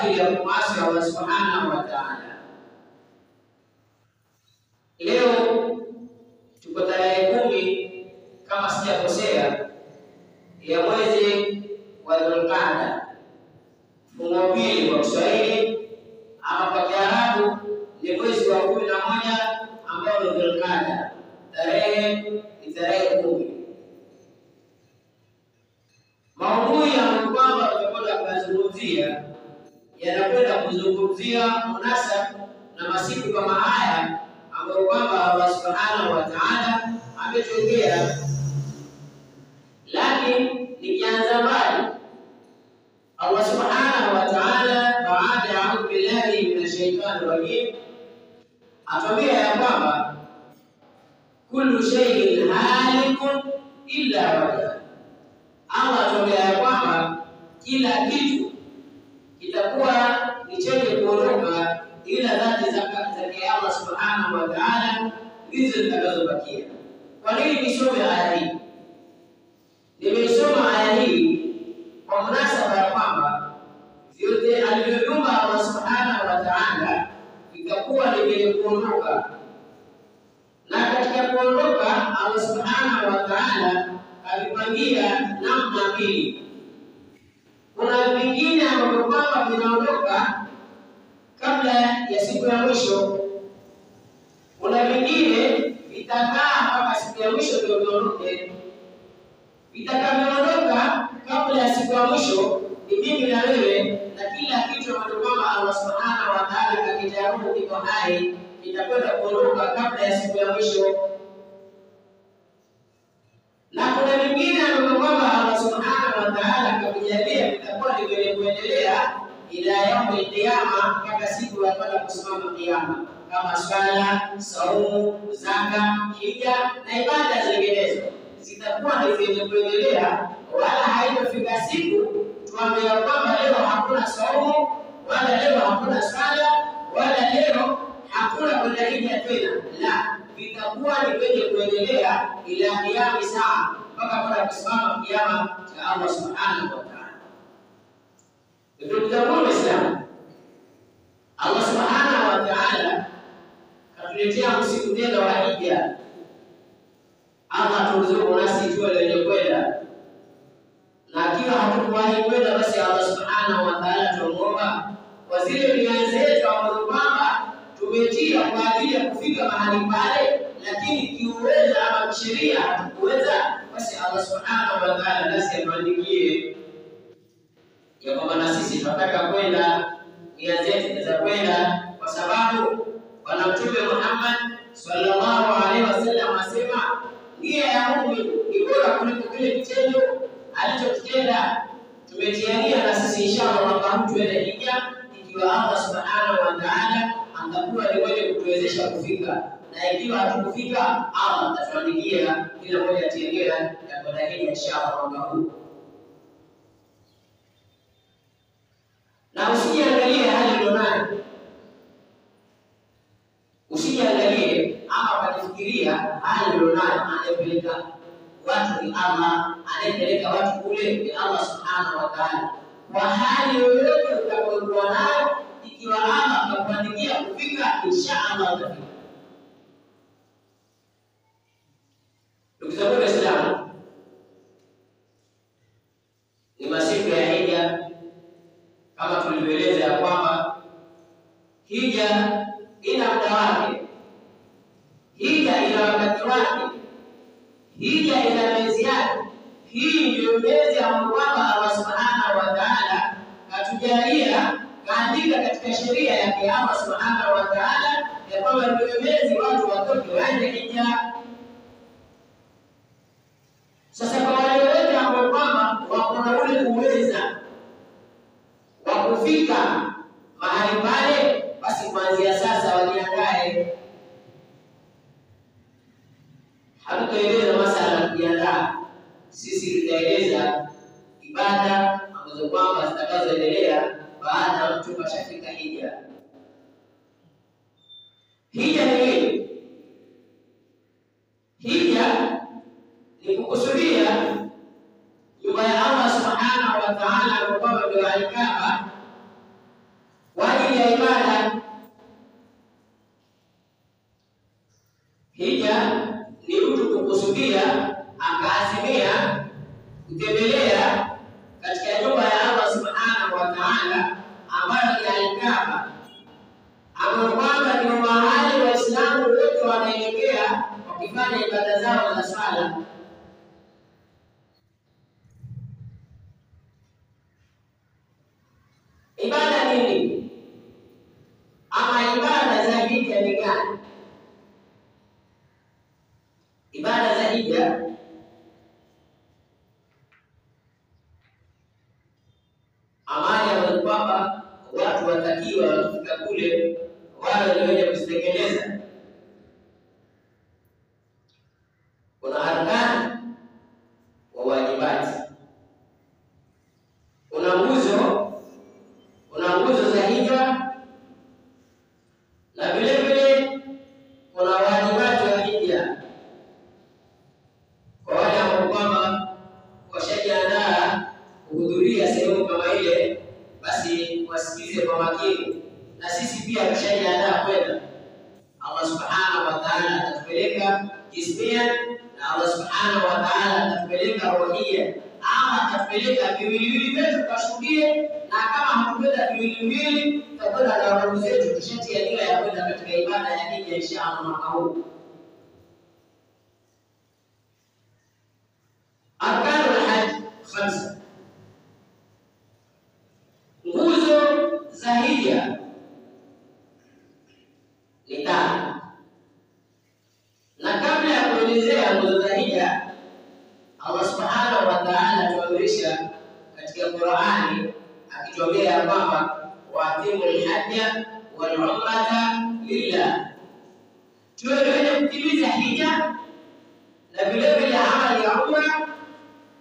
ajili ya kumwasi Allah subhanahu wa ta'ala. Leo tuko tarehe 10 kama sijakosea ya mwezi wa Dhulqaada, mfungo pili kwa Kiswahili, ama kwa Kiarabu ni mwezi wa 11 ambao ni Dhulqaada. Tarehe ni tarehe 10. Maudhui ya kwamba tutakwenda kuzungumzia yanakwenda kuzungumzia munasab na masiku kama haya ambayo kwamba Allah subhanahu wa ta'ala ametokea. Lakini nikianza mbali, Allah subhanahu wa ta'ala baada ya a'udhu billahi minash shaitani rajim atuambia ya kwamba kullu shay'in halikun illa wajha. Allah atuambia ya kwamba kila kitu kitakuwa ni chenye kuondoka ila dhati zake Allah subhanahu wa ta'ala ndizo zitakazobakia. Kwa nini nisome aya hii? Nimesoma aya hii kwa munasaba ya kwamba vyote alivyoumba Allah subhanahu wa ta'ala vitakuwa ni vyenye kuondoka, na katika kuondoka Allah subhanahu wa ta'ala alipangia namna mbili. Kuna vingine ambavyo kwamba vinaondoka kabla ya siku ya mwisho, kuna vingine vitakaa mpaka siku ya mwisho ndio viondoke. Vitakavyoondoka kabla ya siku ya mwisho ni mimi na wewe, na kila kitu ambacho kwamba Allah subhanahu wa ta'ala kakijaruhu kiko hai kitakwenda kuondoka kabla ya siku ya mwisho. Na kuna vingine ambavyo kwamba Allah subhanahu wa ta'ala kavijalia vitakuwa ni vyenye kuendelea ila yaumul qiyama, mpaka siku ya kwenda kusimama kiyama, kama swala, saumu, zaka, hija na ibada zinginezo zitakuwa ni vyenye kuendelea, wala haitafika siku tuambia kwamba leo hakuna saumu, wala leo hakuna swala, wala leo hakuna kwenda hija tena. La, vitakuwa ni vyenye kuendelea ila kiyama saa, mpaka kwenda kusimama kiyama cha Allah subhanahu wa ta'ala. Ndugu zangu Waislamu, Allah subhanahu wa ta'ala katuletea usiku tena wa hija. Allah turuzuku nasi tuwe lenye kwenda, na akiwa hatukuwahi kwenda basi Allah subhanahu wa ta'ala tuomba kwa zile nia zetu ambazo kwamba tumetia kwa ajili ya kufika mahali pale, lakini kiuweza ama kisheria hatukuweza, basi Allah subhanahu wa ta'ala nasi atuandikie ya kwamba na sisi tunataka kwenda, nia zetu za kwenda, kwa sababu Bwana Mtume Muhammad sallallahu alaihi wasallam asema nia ya muumini ni bora kuliko kile kitendo alichokitenda. Tumetiania na sisi inshallah mwaka huu tuende hija, ikiwa Allah subhanahu wa ta'ala atakuwa ni mwenye kutuwezesha kufika, na ikiwa hatukufika Allah atatuandikia kila mmoja atiania ya kwenda hija inshallah mwaka huu. Na usijiangalie hali ulionayo, usijiangalie ama ukafikiria hali ulionayo. Anayepeleka watu ni Allah, anayepeleka watu kule ni Allah subhanahu wa ta'ala. Kwa hali yoyote utakayokuwa nayo, ikiwa Allah atakuandikia kufika, inshallah utafika. Ndugu zangu Waislamu, ni masiku ya hija kama tulivyoeleza ya kwamba hija ina muda wake, hija ina wakati wake, hija ina miezi yake. Hii ndio miezi ambayo kwamba Allah subhanahu wa ta'ala katujalia, kaandika katika sheria yake Allah subhanahu wa ta'ala ya kwamba ndio miezi watu watoke waende hija. Sasa kwa wale wote ambao kwamba wako na ule uweza wa kufika mahali pale, basi kuanzia sasa wajiandae. Hatutaeleza masala ya kujiandaa, sisi tutaeleza ibada ambazo kwamba zitakazoendelea baada ya mtu kashafika hija. Hija ni nini? Hija ni kukusudia nyumba ya Allah subhanahu wa ta'ala, kwamba ndio Al-Kaaba, ya ibada. Hija ni mtu kukusudia akaazimia kutembelea katika nyumba ya Allah subhanahu wa ta'ala ambayo ni Al-Kaaba, ambapo kwamba ndio mahali Waislamu wote wanaelekea wakifanya ibada zao za swala. Ibada nini? Ama ibada za hija ni gani? Ibada za hija amali ambayo kwamba watu watakiwa wakifika kule wale wenye kuzitekeleza. Kuna arkani wa wajibati, kuna nguzo za hija, na vile vile kuna wajibati wa hija. Kwa wale ambao kwamba washajiandaa kuhudhuria sehemu kama ile, basi wasikize kwa makini, na sisi pia tushajiandaa kwenda. Allah subhanahu wa ta'ala atatupeleka jismian, na Allah subhanahu wa ta'ala atatupeleka rohia, ama atatupeleka viwiliwili vyetu tukashuhudie, na kama hakupenda viwiliwili tutakwenda na roho zetu, tushatia nia ya kwenda katika ibada ya hija inshallah mwaka huu. Arkanul hajj 5, nguzo za hija ni 5. Na kabla ya kuelezea nguzo za hija, Allah subhanahu wa ta'ala tuamrisha katika Qur'ani akituambia kwamba wa'timul hajja wal umrata lillah, tuwe kutimiza hija na vile vile amali ya umra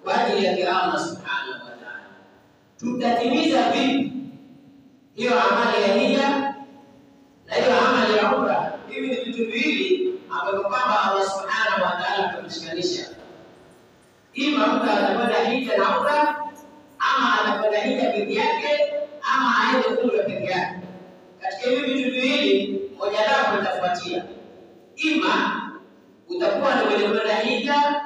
kwa ajili ya Allah subhanahu wa ta'ala. Tutatimiza vipi hiyo amali ya hija na hiyo amali ya umra? Hivi ni vitu viwili ambavyo kwamba Allah subhanahu wa ta'ala tumeshikanisha. Ima mtu atakwenda hija na umra, ama atakwenda hija peke yake, ama aende umra peke yake. Katika hivi vitu viwili moja wapo litafuatia. Ima utakuwa ni mwenye kwenda hija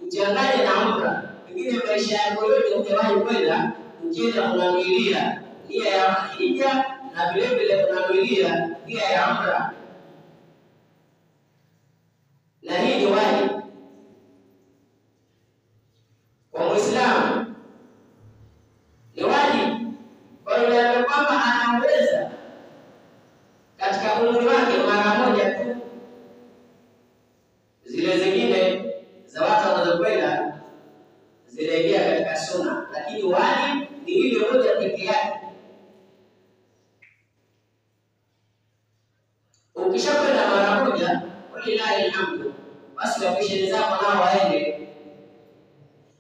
uchanganye na umra. Pengine maisha yako yote hujawahi kwenda, ukienda unanuilia nia ya hija na vile vile unanuilia nia ya umra. Na hii ni wajibu kwa Muislamu, ni wajibu kwa yule ambaye kwamba anaweza katika umri wake mara moja tu. Zile zingine za watu wanazokwenda zinaingia katika sunna, lakini wajibu ni ile moja pekee yake. Ukishakwenda mara moja, walilahi alhamdu, basi wapisheni zako nao waende.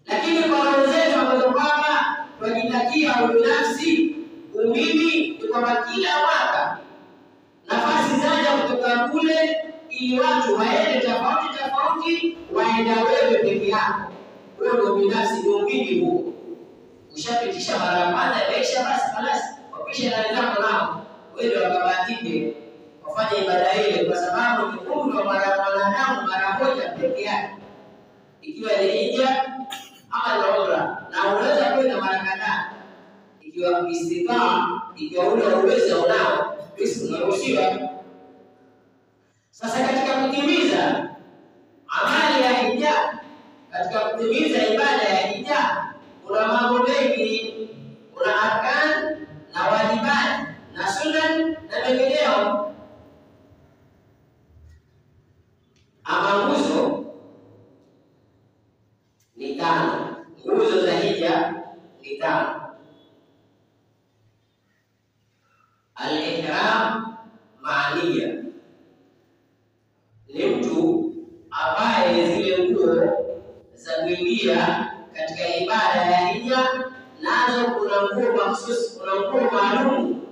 Lakini kwa wenzetu ambao kwamba tunajitakia ubinafsi, umimi, ni kwamba kila mwaka nafasi zaja kutoka kule ili watu waende tofauti, waenda wewe peke yako. Wewe ndio binafsi, ndio umimi huo. Ushapitisha mara moja, maisha basi خلاص, wapishe na wenzako nao wewe wakabatike wafanye ibada ile, kwa sababu ni umri wa mwanadamu mara moja peke yake, ikiwa ni hija ama na umra. Na unaweza kwenda mara kadhaa ikiwa istitaa, ikiwa ule uwezo unao, basi unaruhusiwa. Sasa katika kutimiza amali ya hija, katika kutimiza ibada ya hija, kuna mambo mengi. Kuna arkan na wajibati na sunan na mengineyo. Ama nguzo ni 5. Nguzo za hija ni 5. Al-ihram maaniya ni mtu ambaye zile nguo za kuingia katika ibada ya hija, nazo kuna nguo mahsusi, kuna nguo maalum,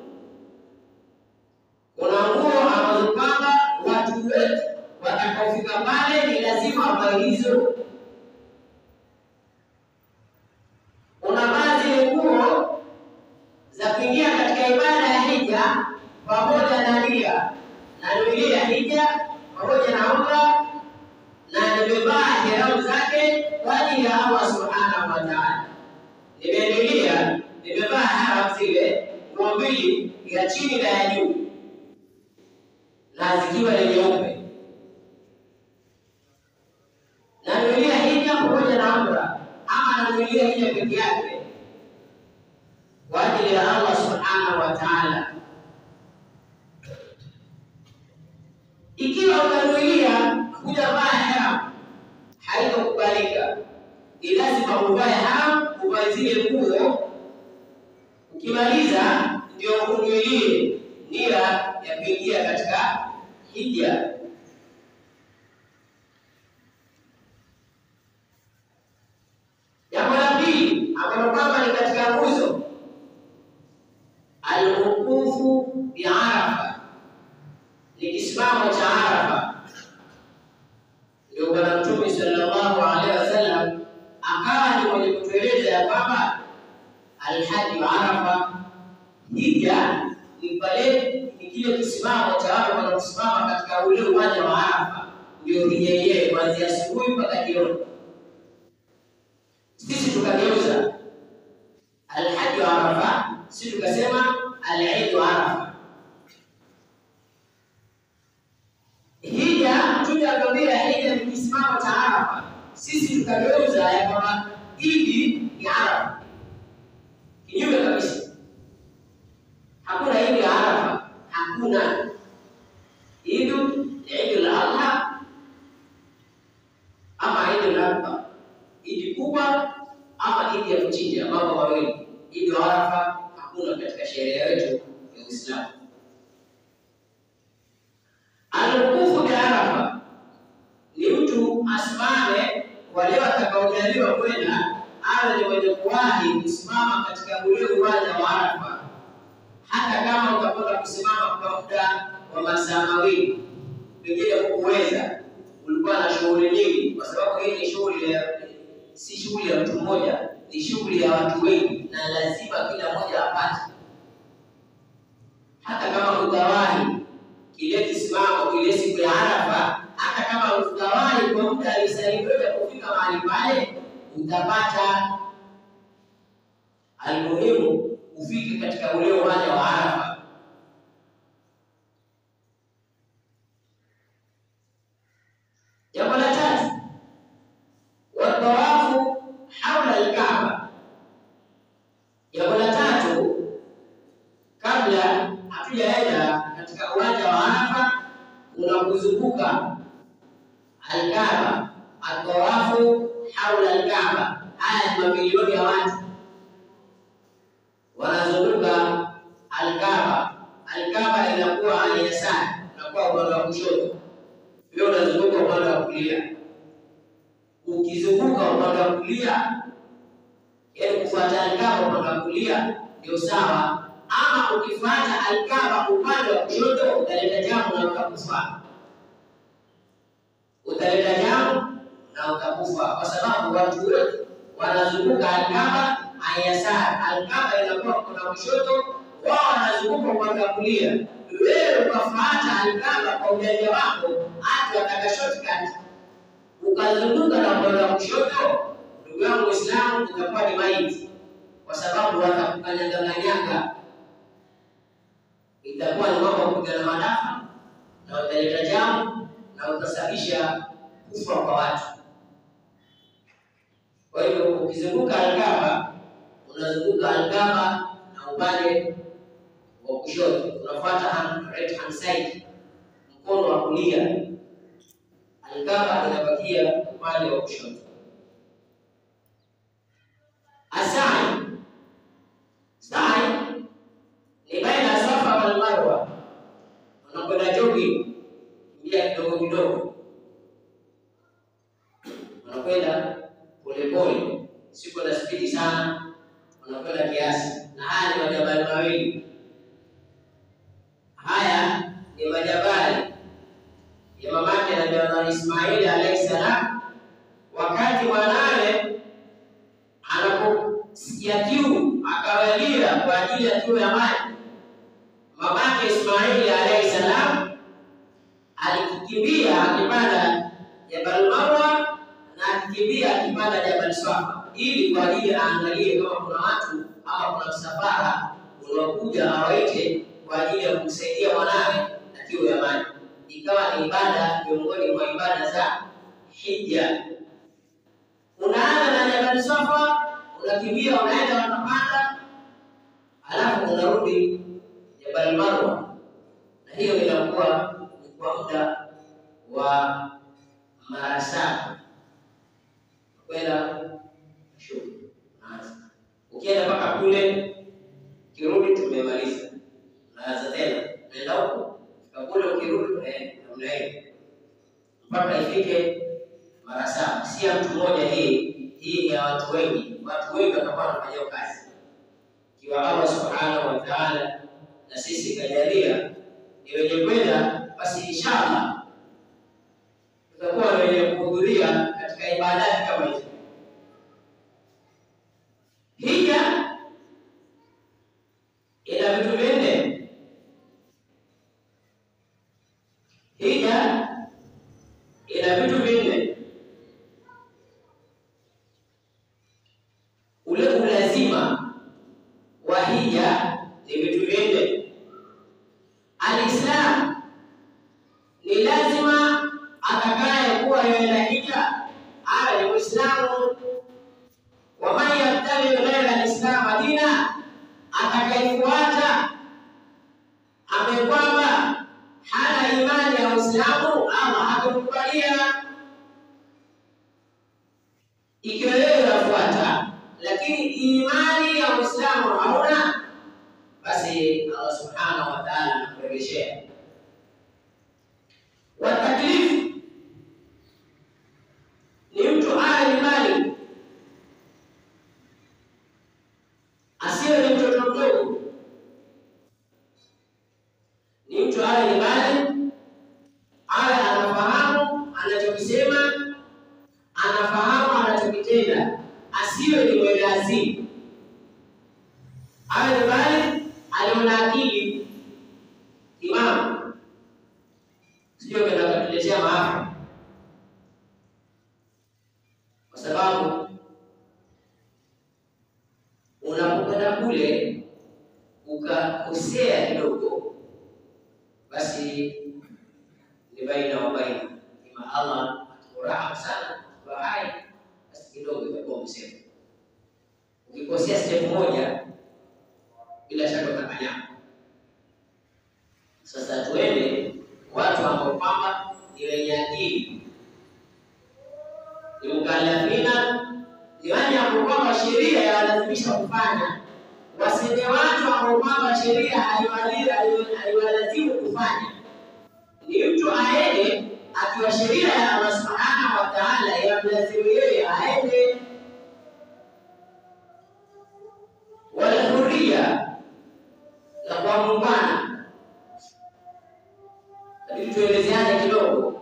kuna nguo ambazo kwamba watu wote watakapofika pale ni lazima wavae hizo. Kuna baadhi ya nguo za kuingia katika ibada ya hija pamoja na nia, na nuia hija pamoja na umra, na nimevaa ihramu zake kwa ajili ya Allah subhanahu wa ta'ala. Nimevaa ihramu zile nguo mbili, ya chini na ya juu, na zikiwa ni nyeupe. Na nuia hija pamoja na umra, ama na nuia hija peke yake kwa ajili ya Allah subhanahu wa ta'ala. Ikiwa utanuia hujavaa ihram, haitakubalika. Ni lazima uvae ihram, uvae zile nguo. Ukimaliza ndio unuilie nia ya kuingia katika hija. Jambo la pili ambalo kwamba ni katika nguzo, al-wuqufu bi Arafa, ni kisimamo cha Arafa. Ndio Bwana Mtume sallallahu alaihi wasallam akawa ni mwenye kutueleza ya kwamba al-hajj Arafa, hija ni pale, ni kile kisimamo cha watu wanaosimama katika ule uwanja wa Arafa, ndio hija yenyewe kuanzia asubuhi mpaka jioni. Sisi tukageuza al-hajj Arafa, sisi tukasema al-eid Arafa. Hija tunakwambia hija ni kisimamo cha Arafa, sisi tukageuza ya kwamba idi ni Arafa. Kinyume kabisa, hakuna idi ya Arafa, hakuna Eidul Adha ama Eidul Adha, idi kubwa ama idi ya kuchinja, mambo mawili. Idi ya Arafa hakuna katika sheria yetu ya Uislamu. Al-wuqufu bi Arafa ni mtu asimame, wale watakaojaliwa kwenda awe ni mwenye kuwahi kusimama katika ule uwanja wa Arafa, hata kama utakwenda kusimama kwa muda wa masaa mawili, pengine hukuweza, ulikuwa na shughuli nyingi, kwa sababu hii ni shughuli si shughuli ya mtu mmoja, ni shughuli ya watu wengi, na lazima kila mmoja apate. Hata kama utawahi kile kisimamo kile siku ya Arafa, hata kama utawahi kwa muda alisalimiwa kufika mahali pale, utapata. Almuhimu ufike katika ule uwanja wa Arafa. Jambo la tatu, watawafu haula al-Kaaba. Jambo la tatu, kabla hatujaenda katika uwanja wa Arafa, unakuzunguka al-Kaaba, atawafu haula al-Kaaba. Haya ni mamilioni ya watu wanazunguka al-Kaaba. Al-Kaaba inakuwa al-yasari, inakuwa upande wa kushoto, wewe unazunguka upande wa kulia. Ukizunguka upande wa kulia, yaani kufuata al-Kaaba upande wa kulia ndio sawa, ama ukifuata al-Kaaba upande wa kushoto utaleta jamu na utakufa. Utaleta jamu na utakufa, kwa sababu watu wote wanazunguka al-Kaaba ayasari. Al-Kaaba inakuwa kuna kushoto, wao wanazunguka upande wa kulia. Wewe ukafuata al-Kaaba kwa ujanja wako, hata wataka shortcut ukazunguka na upande wa kushoto, ndugu yangu Muislamu, utakuwa ni maiti, kwa sababu watakukanyanga. Itakuwa ni mambo ya kupigana madafa, na utaleta jamu na utasababisha kufa kwa watu. Kwa hivyo ukizunguka al-Kaaba, unazunguka al-Kaaba na upande wa kushoto, unafuata right hand side, mkono wa kulia. Al-Kaaba inabakia upande wa kushoto. Sa'i ni baina Safa wal Marwa, unakwenda jogging, kimbia kidogo kidogo, unakwenda polepole, siko na spidi sana, unakwenda kiasi. Na haya ni majabali mawili. Haya ni majabali ya mamake na Ismaili alayhi salam, wakati mwanawe anaposikia kiu akawalia kwa ajili ya kiu ya maji. mamake Ismaili alayhi salam alikimbia akipanda Jabal Marwa na akikimbia akipanda Jabal Safa, ili kwa ajili aangalie kama kuna watu ama kuna msafara unaokuja awaite kwa ajili ya kumsaidia mwanawe na kiu ya maji. Ikawa ni ibada miongoni mwa ibada za hija. Unaanza na Jabal Safa, unakimbia unaenda unapanda, alafu unarudi Jabal Marwa, na hiyo inakuwa ni kwa muda wa mara 7 kwenda shughuli. Ukienda mpaka kule kirudi tumemaliza, unaanza tena nenda huko kule, ukirudi namna hiyo mpaka ifike mara 7. Si mtu mmoja, hii ni ya watu wengi. Watu wengi watakuwa wanafanya kazi. Kiwa Allah subhanahu wa ta'ala na sisi kajalia ni wenye kwenda, basi inshallah tutakuwa wenye kuhudhuria katika ibada kama hizo. Hija ina vitu vinne. Hija ina vitu vinne. Ule ulazima wa hija ni vitu vinne. Al-Islam ni lazima atakaye kuwa yeye hija awe ni Muislamu. Wa man yabtaghi ghayra al-islam dina, atakayefuata ambaye kwamba hana imani ya Uislamu ama hakukubalia. Ikiwa wewe unafuata lakini imani ya Uislamu hauna, basi Allah subhanahu wa ta'ala anakurejeshea. Wa taklif ni mtu awe ni mali, asiwe ni mtoto mdogo. Ni mtu awe ni mali, awe anafahamu anachokisema, anafahamu anachokitenda, asiwe ni mwendazimu. Awe ni mali, aliona akili imamu, sio kwenda kutuletea maafa. Kwa sababu unapokwenda kule ukakosea kidogo, basi ni baina wa baina. Ima Allah atakurahamu sana kwa hai, basi kidogo itakuwa msemo. Ukikosea step moja, bila shaka utafanya. Sasa tuende watu ambao kwamba ni wenye akili, ni mukallafina, ni wale ambao kwamba sheria yawalazimisha kufanya, wasije watu ambao kwamba sheria haiwalazimu kufanya. Ni mtu aende akiwa sheria ya Allah subhanahu wa ta'ala yamlazimu yeye aende. Wala huria na kwa muungwana, lakini tuelezeane kidogo.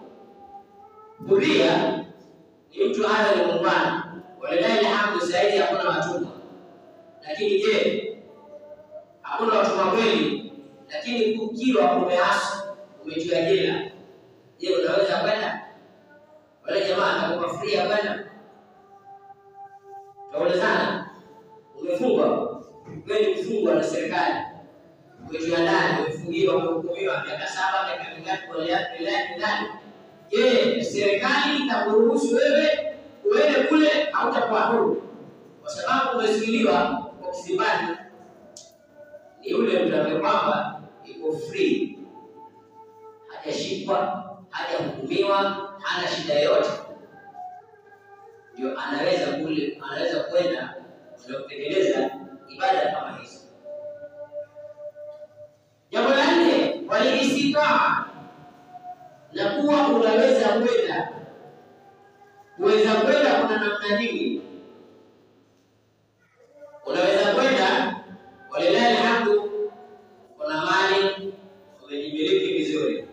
Huria ni mtu awe ni muungwana. Walilahi alhamdu, zaidi hakuna watumwa. Lakini je, hakuna watumwa kweli? Lakini ukiwa umeasu, umetiwa jela, je, unaweza kwenda? Wale jamaa atakupa free kwenda? Tuulizana. Umefungwa, wewe ni mfungwa na serikali, umetiwa ndani, umefungiwa, umehukumiwa miaka 7, miaka mingapi kwa wilaya ndani. Je, serikali itakuruhusu wewe uende kule? Hautakuwa huru kwa sababu umezuiliwa kwa kizimbani. Ni yule mtu ambaye kwamba iko free, hajashikwa, hajahukumiwa, hana shida yote, ndio anaweza kule, anaweza kwenda na kutekeleza ibada kama hizo. Jambo la 4, waliistitaa, na kuwa unaweza kwenda. Kuweza kwenda kuna namna nyingi. Unaweza kwenda walilahi alhamdu, kuna mali, umejimiliki vizuri,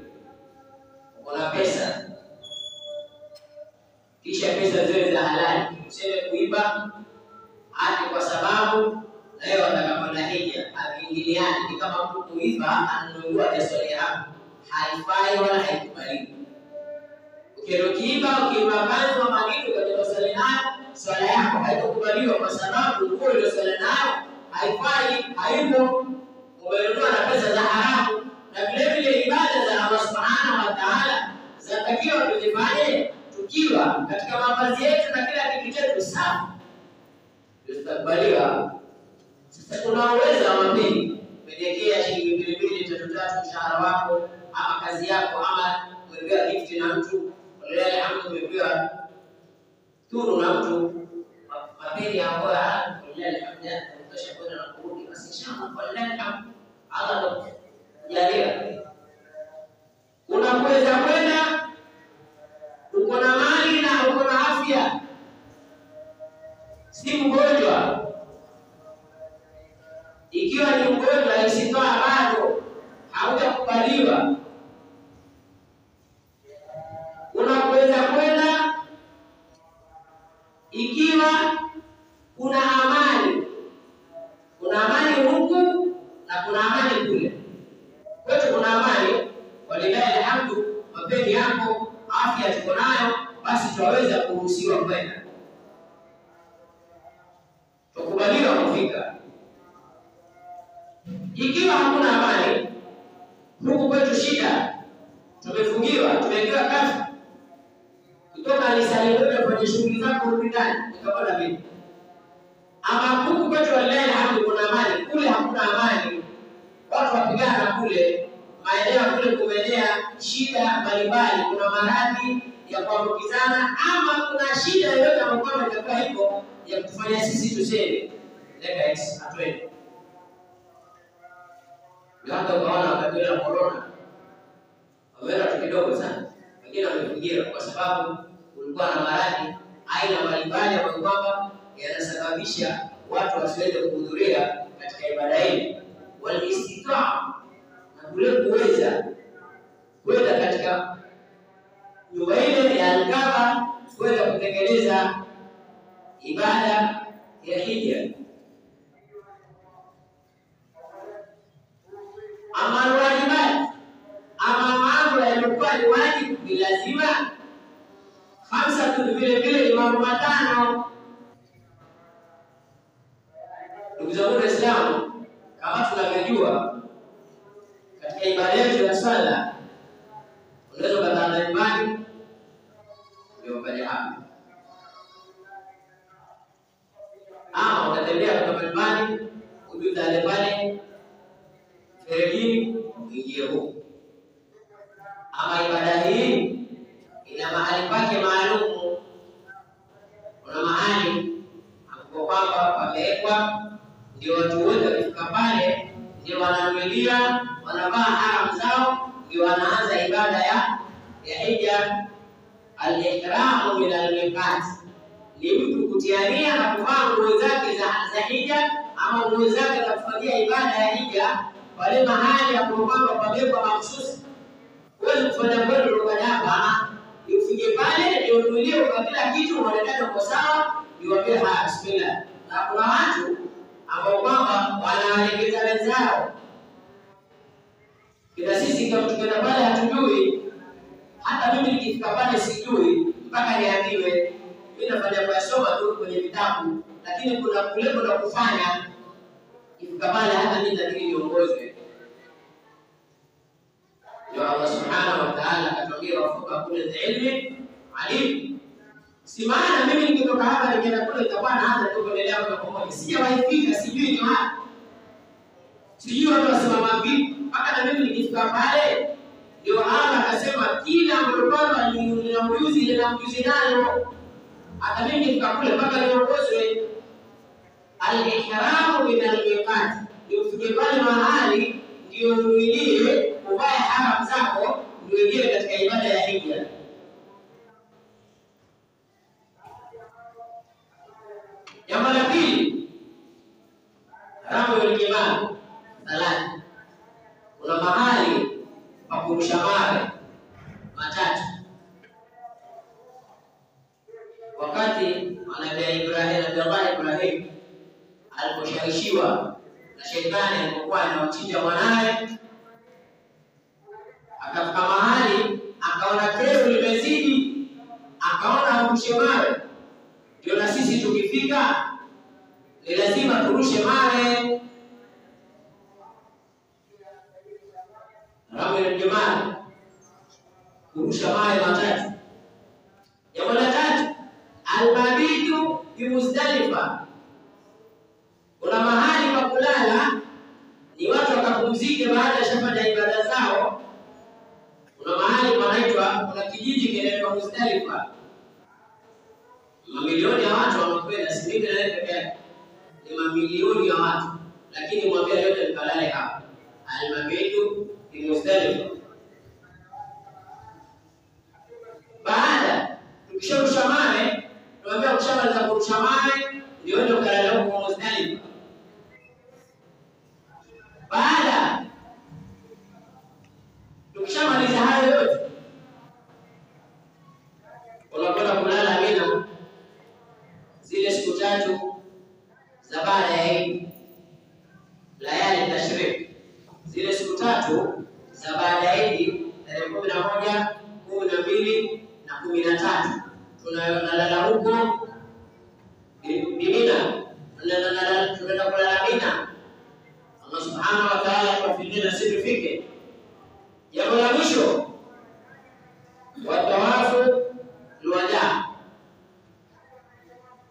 kuna pesa, kisha pesa zile za halali, useme kuiba hadi kwa sababu leo atakapoenda hija akiingiliani ni kama mtu kuiva anunua swala yako, haifai wala haikubaliwi. Ukiiba kanzu ama kitu katika swala nayo, swala yako haikubaliwa kwa sababu nguo ile swala nayo haifai, haipo, umenunua na pesa za haramu. Na vile vile ibada za Allah Subhanahu wa Ta'ala zinatakiwa tuzifanye tukiwa katika mavazi yetu na kila kitu chetu safi, tutakubaliwa. Sasa unaweza mapeni kuelekea shilingi 2-3 mshahara wako ama kazi yako, ama umepewa gift na mtu, wale ambaye umepewa tunu na mtu, mapeni hapo wale ambaye unatosha kwenda na kurudi, basi shamba kwa leo Allah jalia. Unaweza kwenda uko na mali na uko na afya, si mgonjwa. Ikiwa ni mgonjwa isitoa bado hautakubaliwa. Unaweza kwenda ikiwa kuna amani huku na kuna amani kule. Kwetu kuna amani, walilahi alhamdu, mapeni yako, afya tuko nayo, basi tuwaweza kuruhusiwa kwenda, tukubaliwa kufika. Ikiwa hakuna amani huku kwetu, shida, tumefungiwa, tumewekewa kafu, kutoka nisaliote kwenye shughuli zako ndani, utapata vipi? Ama huku kwetu walilahi alhamdu kuna amani, kule hakuna amani, watu wapigana kule, maeneo kule kumeenea shida mbalimbali, kuna maradhi ya kuambukizana, ama kuna shida yoyote ambayo itakuwa hivyo ya kufanya sisi tuseme leka X atwende. Hata ukaona wakati wa corona waweza kidogo sana, wengine wamefungiwa kwa sababu kulikuwa na maradhi aina mbalimbali ambayo kwamba yanasababisha watu wasiweze kuhudhuria katika ibada hii. Walistitaa na kule kuweza kwenda katika nyumba ile ya Al-Kaaba kuweza kutekeleza ibada ya hija. Ama wajibat, ama mambo yaliokuwa ni wajibu ni lazima, 5 vile vile ni mambo 5. Ndugu zangu Waislamu, kama tunavyojua katika ibada yetu ya swala, unaweza kuanza nyumbani ndio baada hapo, ama utatembea kutoka nyumbani uje pale ferejini uingie huko. Ama ibada hii ina mahali pake maalum, kuna mahali ambapo kwamba pamewekwa, ndio watu wote wakifika pale ndio wananuilia, wanavaa haram zao, ndio wanaanza ibada ya hija. Al-ihramu min al-miqat ni mtu kutiania na kuvaa nguo zake za hija ama nguo zake za kufanyia ibada ya hija pale mahali ambapo kwamba pamewekwa mahususi. Wewe kufanya kwenda roga hapa, ufike pale ndio unuilie kwa kila kitu, unaonekana kwa sawa, niwaambie bismillah. Na kuna watu ambao kwamba wanaelekeza wenzao, kila sisi kama tukienda pale hatujui, hata mimi nikifika pale sijui mpaka niambiwe. Mimi nafanya kwa soma tu kwenye vitabu, lakini kuna kule kuna kufanya ikifika pale hata mimi nataka niongozwe. Ndio Allah Subhanahu wa Ta'ala akatuambia wafuka kule ilmi alim. Si maana mimi nikitoka hapa nikienda kule itakuwa naanza tu kuendelea kwa pamoja. Sijawahi fika, sijui ni wapi. Sijui watu wasimama vipi. Mpaka na mimi nikifika pale ndio Allah akasema kila mlopanda ni ujuzi na ujuzi nalo. Hata mimi nikifika kule mpaka niongozwe. Al-ihramu min al-miqat. Ndio ufike pale mahali ndio unuilie uvae haram zako ndio ingie katika ibada ya hija. Jambo la pili, haramu ya jamaa salati. Kuna mahali pa kurusha mawe matatu. Wakati Nabii Ibrahim aliposhawishiwa na shetani alipokuwa anamchinja mwanae, akafika mahali akaona kero limezidi, akaona arushe mawe. Ndio na sisi tukifika ni lazima turushe mawe. Ramil Jumaa kurusha mawe matatu. Jambo la tatu, al-mabitu bi Muzdalifa. Kuna mahali pa kulala, ni watu wakapumzike baada ya shafaa ibada zao. Kuna mahali panaitwa, kuna kijiji kinaitwa Muzdalifa. Mamilioni ya watu wanakwenda, si mimi na wewe peke yake. Ni mamilioni ya watu, lakini mwambie yote mkalale hapa. Al-mabitu bi Muzdalifa. Baada tukisharusha mawe, tunaambia ukishamaliza kurusha mawe ndio ndio kalala huko Muzdalifa. Baada tukishamaliza hayo yote, unakwenda kulala Mina zile siku tatu za baada ya Eid, layali tashrik. Zile siku tatu za baada ya Eid, tarehe 11, 12 na 13, tunalala huko Mina. Tunaenda kulala Mina. Allah subhanahu wa ta'ala tuwafikishe sisi tufike. Jambo la mwisho, watawafu alwada.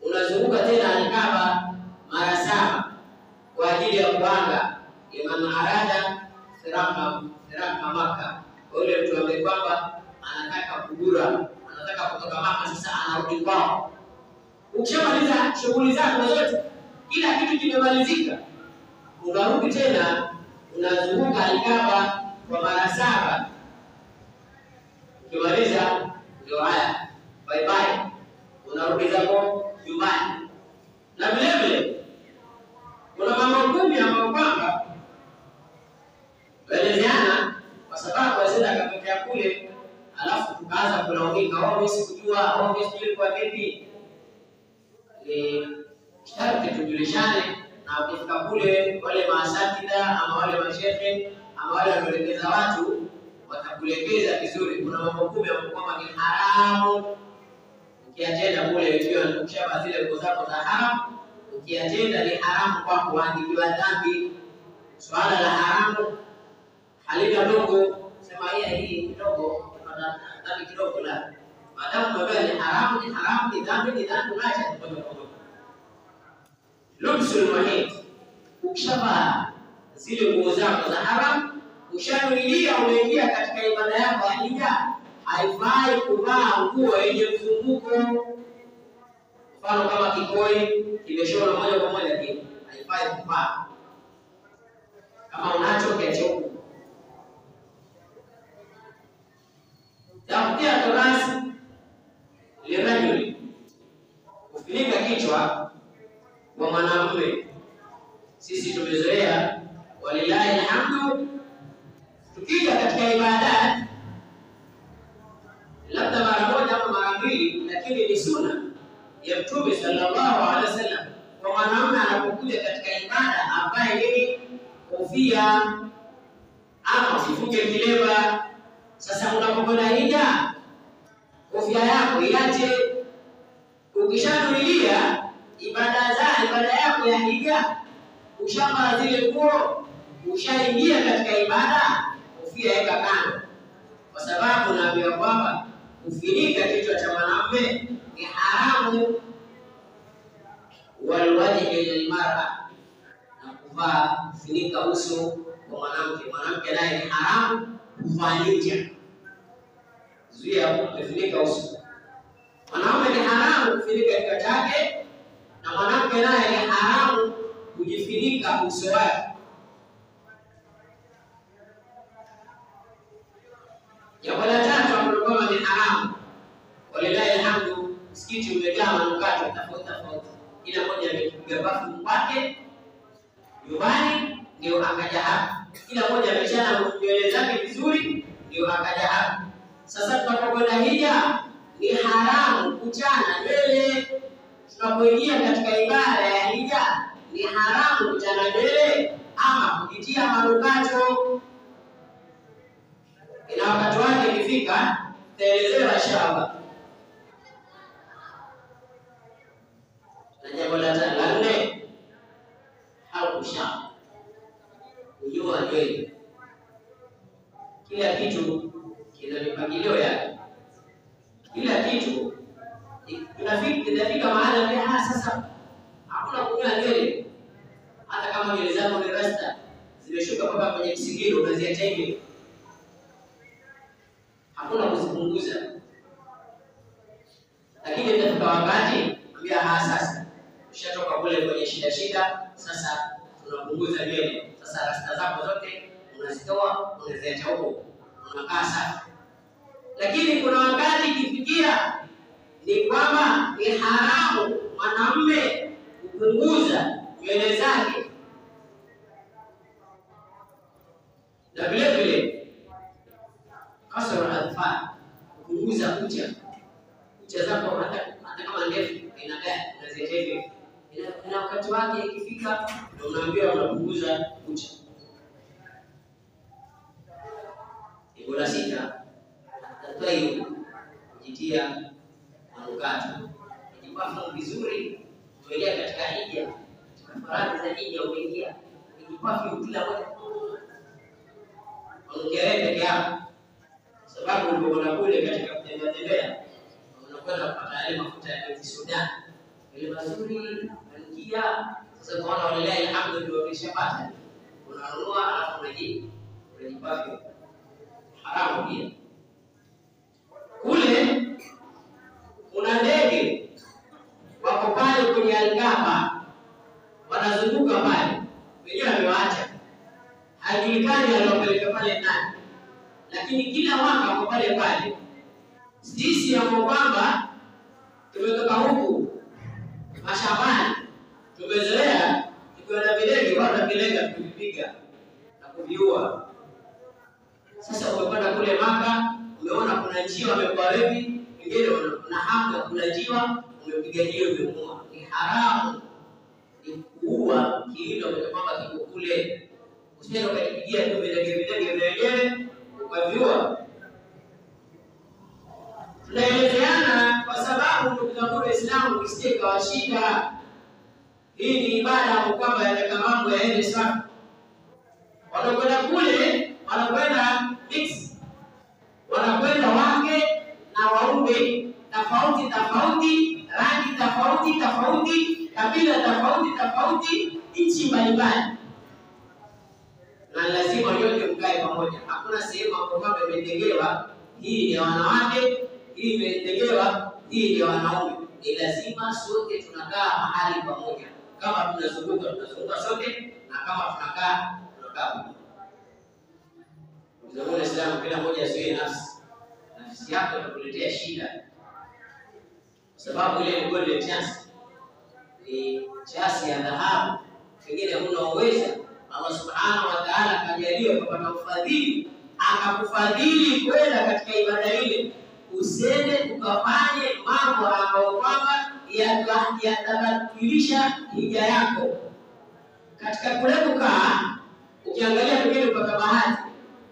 Unazunguka tena Al-Kaaba mara 7 kwa ajili ya kuanga liman arada firaka Makkah. Yule mtu ambaye kwamba anataka kugura, anataka kutoka Makkah, sasa anarudi kwao. Ukishamaliza shughuli zako zote, kila kitu kimemalizika, unarudi tena unazunguka Al-Kaaba kwa mara 7. Ukimaliza ndio haya, bye bye, unarudi zako nyumbani. Na vile vile kuna mambo 10 ambayo kwamba tuelezeana, kwa sababu asenda akatokea kule alafu tukaanza kulaumika, wao sikujua, wao sijui kwa vipi. Sharti tujulishane, na ukifika kule wale maasatidha ama wale mashehe ama wale wanaelekeza watu watakuelekeza vizuri. Kuna mambo 10 ambayo kwamba ni haramu ukiatenda kule, ikiwa ukishaba zile nguo zako za haramu, ukiatenda ni haramu kwa kuandikiwa dhambi. Swala la haramu halina dogo, sema hii kidogo kuna dhambi kidogo, la maadamu baba ni haramu, ni haramu, ni dhambi, unaacha kwa moja. Lubsul mahid, ukishaba zile nguo zako za haramu, ushanuilia umeingia katika ibada yako ya hija, haifai kuvaa nguo yenye mzunguko. Mfano kama kikoi kimeshona moja kwa moja, kile haifai kuvaa. Kama unacho kiacho. Tafutia torasi lirajuli, kufunika kichwa kwa mwanamume. Sisi tumezoea, walilahi alhamdu, tukija katika ibada labda mara moja au mara mbili, lakini ni sunna ya Mtume sallallahu alaihi wasallam kwa mwanamume anapokuja katika ibada ambaye nini, kofia ama usifunge kilemba. Sasa unapokwenda hija, kofia yako iache. Ukishanuilia ibada yako ya hija, ushamba zile nguo, ushaingia katika ibada, kofia weka kando, kwa sababu naambiwa kwamba kufunika kichwa cha mwanamume ni haramu. Walwajhi lilmar'a, na kuvaa kufunika uso kwa mwanamke. Mwanamke naye ni haramu kuvaa nje, zuia kufunika uso. Mwanaume ni haramu kufunika kichwa chake, na mwanamke naye ni haramu kujifunika uso wake. Jambo la tatu ambalo kama ni haramu, walilahi alhamdu, msikiti umejaa manukato tofauti. Kila mmoja amepiga bafu kwake nyumbani ndio akaja hapa. Kila mmoja amechana nywele zake vizuri ndio akaja hapa. Sasa tunapokwenda hija ni haramu kuchana nywele. Tunapoingia katika ibada ya hija ni haramu kuchana nywele ama kujitia manukato. Ina wakati wake ikifika, taelezewa inshallah. Na jambo la 4, hakusha kujua nywele. Kila kitu kina mipangilio yake. Kila kitu tunafika mahali sasa hakuna kunyoa nywele. Hata kama nywele zako ni rasta zimeshuka mpaka kwenye kisigino unaziacha hivi, hakuna kuzipunguza. Lakini itafika wakati ambia sasa ushatoka kule kwenye shida, sasa tunapunguza nywele. Sasa rasta zako zote unazitoa, unaziacha huko, unakaa safi. Lakini kuna wakati ikifikia ni kwamba ni haramu mwanamume kupunguza nywele zake. Na vile vile kasra al-adfar, kupunguza kucha zako hata kama ndefu inadai unaziacha hivi. Ina wakati wake ikifika ndio unaambiwa unapunguza kucha. Jambo la 6, tatayu kujitia manukato. Kujipafu vizuri, kuelekea katika hija, katika faradhi za hija umeingia. Kujipafu kila moja. Ongea peke yako. Sababu unapoona kule katika kutembea unakwenda kupata yale mafuta ya Sudan. Ile mazuri unaingia. Sasa kwa wale alhamdulillah ndio wameshapata. Unanunua alafu unajipafu. Haramu pia. Kule kuna ndege wako pale kwenye Al-Kaaba wanazunguka pale, wenyewe wamewaacha, haijulikani aliopeleka pale nani, lakini kila mwaka wako pale. Sisi hapo kwamba tumetoka huku mashambani, tumezoea tukiona vilege wala vilenga tukipiga na kuviua. Sasa umekwenda kule Maka, umeona kuna njiwa wamekuwa wepi, wengine wana hamu ya kula njiwa, umepiga jiwe umemuua. Ni haramu, ni kuua kiindo kwamba kiko kule. Usije ukajipigia tu vilege wenyewe ukaviua. Tunaelezeana kwa sababu ndugu zangu Waislamu, usije kawashika. Hii ni ibada kwamba yanataka mambo yaende sawa. Wanakwenda kule, wanakwenda mix, wanakwenda wake na waume tofauti, rangi tofauti, kabila tofauti, nchi mbalimbali, na lazima yote mkae pamoja. Hakuna sehemu ambapo imetengewa hii ni wanawake, hii imetengewa hii ni wanaume. Ni lazima sote tunakaa mahali pamoja. Kama tunazunguka sote, na kama tunakaa pamoja. Ndugu Waislamu, kila mmoja asiwe nafsi yako itakuletea shida, kwa sababu ile ni golden chance, ni chance ya dhahabu. Pengine huna uwezo, Allah subhanahu wa ta'ala akajalia kupata ufadhili, akakufadhili kwenda katika ibada ile, usende ukafanye mambo ambayo kwamba yatabadilisha hija yako. Katika kule kukaa, ukiangalia pengine upata bahati,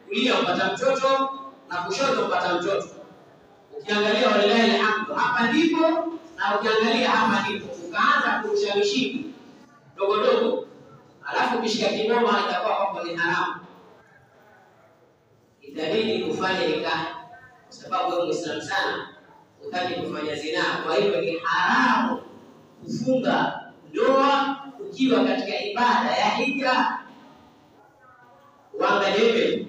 kulia upata mtoto na kushoto upata mtoto. Ukiangalia walilahi alhamdu, hapa ndipo, na ukiangalia hapa ndipo, ukaanza kushawishiki dogo, alafu ukishika kingoma itakuwa kwamba ni haramu. Itabidi kufanya nikah, kwa sababu wewe Muislamu sana, utaki kufanya zinaa. Kwa hiyo ni haramu kufunga ndoa ukiwa katika ibada ya hija. Uangalie tu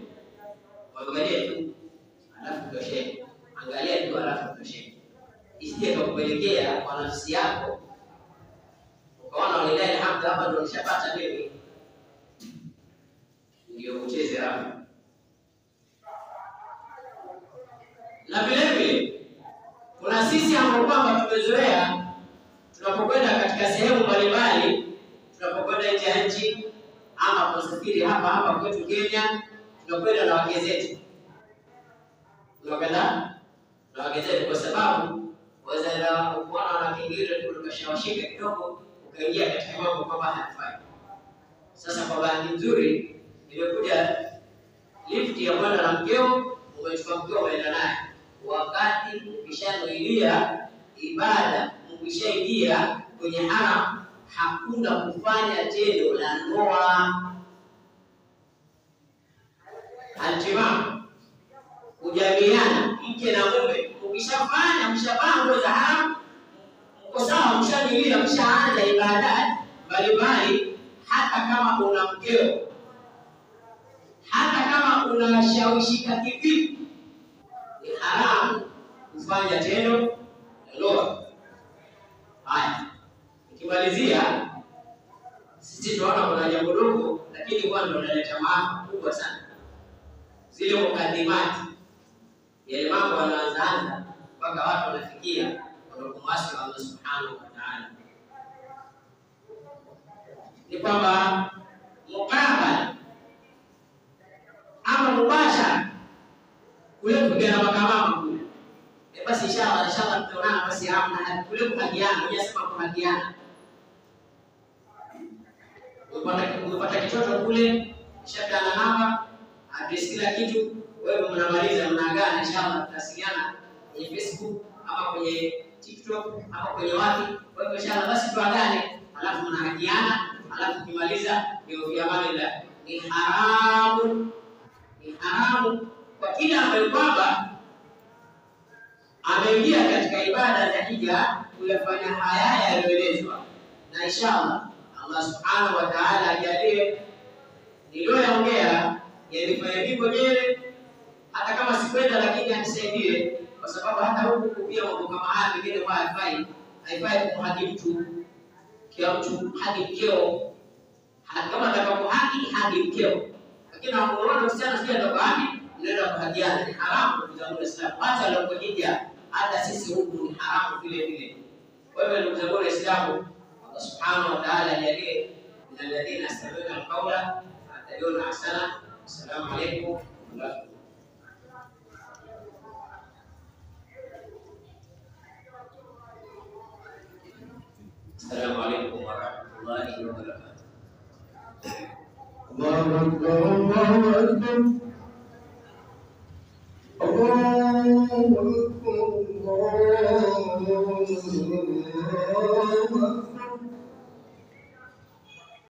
alafu toshe, angalia tu alafu toshe, isije kukupelekea kwa nafsi yako ukaona walilahi alhamdu, hapa ndio nishapata mimi, ndio ucheze rafu. Na vile kuna sisi ambao kwamba tumezoea tunapokwenda katika sehemu mbalimbali, tunapokwenda nje ya nchi ama kusafiri hapa kwetu Kenya, tunakwenda na wake zetu. Tunakwenda na wake zetu kwa sababu waweza kuona wanakingire tukashawashika kidogo, ukaingia katika mambo kwamba hayafai. Sasa kwa bahati nzuri imekuja lifti ya bwana na mkeo, umechukua mkeo umeenda naye. Wakati ukishanuilia ibada, ukishaingia kwenye haram, hakuna kufanya tendo la ndoa. Altimam, kujamiana mke na mume, ukishafanya mshavaa nguo za haram, mko sawa, mshanuilia, mshaanza ibada mbalimbali. Hata kama una mkeo, hata kama unashawishika kivipi, ni haramu kufanya tendo la ndoa. Haya, nikimalizia, sisi tunaona kuna jambo dogo, lakini kwa ndo linaleta maafa kubwa sana. Zile mukadimati, yale mambo yanaanza mpaka watu wanafikia wanakumwasi Allah subhanahu wa ta'ala, ni kwamba mukabala ama mubashara kule kupigana makamama kule, basi inshallah tutaonana, basi hamna kule kuhagiana. Unasema kuhagiana, unapata kitoto kule, shakana namba address, kila kitu, wewe mnamaliza, mnaagana, inshallah tutasiana kwenye Facebook ama kwenye TikTok ama kwenye wapi. Kwa hiyo inshallah basi tuagane, alafu mnahagiana, alafu kimaliza ndio viamani. Ni haramu, ni haramu kwa kila ambaye kwamba ameingia katika ibada za hija kuyafanya haya yaliyoelezwa. Na inshallah Allah subhanahu wa ta'ala ajalie niliyoyaongea yanifanye hivyo jele, hata kama sikwenda, lakini anisaidie, kwa sababu hata huku kupia mambo kama haya mengine kwa haifai kumhaki mtu, kila mtu haki mkeo, hata kama atakapohaki haki mkeo. Lakini unaona msichana sio ndo bahati unaenda kuhajiana, ni haramu kwa jamii ya Islam. Hata leo kujija, hata sisi huku ni haramu vile vile. Kwa hivyo ndugu zangu Waislamu, Allah subhanahu wa ta'ala ajalie min alladhina yastami'una alqawla fayattabi'una ahsana. Assalamu alaykum wa rahmatullahi. Assalamu alaykum wa rahmatullahi wa barakatuh. Allahu Akbar, Allahu Akbar, Allahu Akbar, Allahu Akbar.